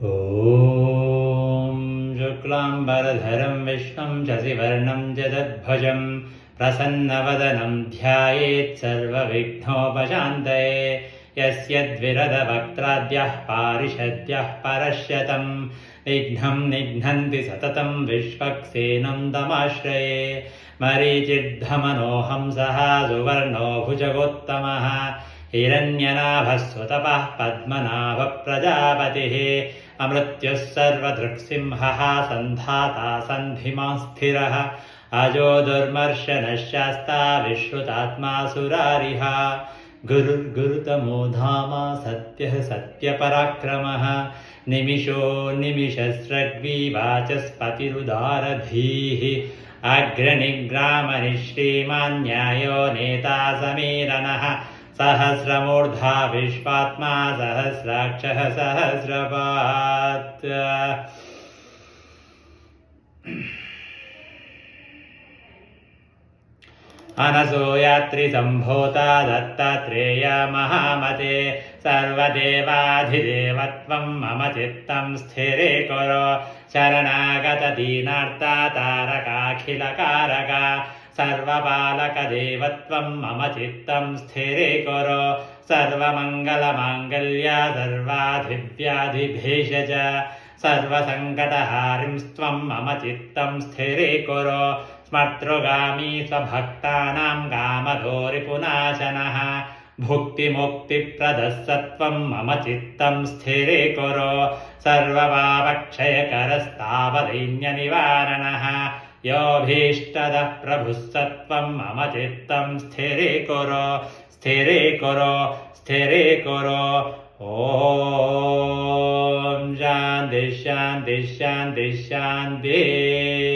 ॐ शुक्लाम्बरधरं विष्णुं शशिवर्णं चतुर्भुजं प्रसन्नवदनं ध्यायेत् सर्वविघ्नोपशान्तये। यस्य द्विरदवक्त्राद्यः पारिषद्यः परश्यतं विघ्नं निघ्नन्ति सततं विश्वक्सेनं तमाश्रये। मरीचिर्धमनोऽहंसः सुवर्णो भुजगोत्तमः हिरण्यनाभस्वतपः पद्मनाभप्रजापतिः अमृत्युः सर्वदृक्सिंहः सन्धाता सन्धिमान् स्थिरः अजो दुर्मर्शनशास्ता विश्रुतात्मा सुरारिः गुरुर्गुरुतमो धाम सत्यः सत्यपराक्रमः निमिषो निमिषस्रग्वी वाचस्पतिरुदारधीः अग्रनिग्रामनिः न्यायो नेता समीरणः सहस्रमूर्धा विश्वात्मा सहस्राक्षः सहस्रपात्। अनसूयात्रिसम्भूता दत्तात्रेय महामते सर्वदेवाधिदेवत्वं मम चित्तं स्थिरीकुरु शरणागतदीनार्ता तारकाखिलकारका सर्वपालकदेवत्वं मम चित्तं स्थिरीकुरु सर्वमङ्गलमाङ्गल्य सर्वाधिव्याधिभेषज सर्वसङ्कटहारिंस्त्वं मम चित्तं स्थिरीकुरु स्मर्तृगामी स्वभक्तानां कामधोरिपुनाशनः भुक्तिमुक्तिप्रदः सत्त्वं मम चित्तं स्थिरीकुरु सर्वपापक्षयकरस्तावदैन्यनिवारणः योऽभीष्टदः प्रभुः सत्त्वं मम चित्तं स्थिरीकुरु स्थिरीकुरु स्थिरीकुरु। ॐ शान्तिः शान्तिः शान्तिः शान्तिः।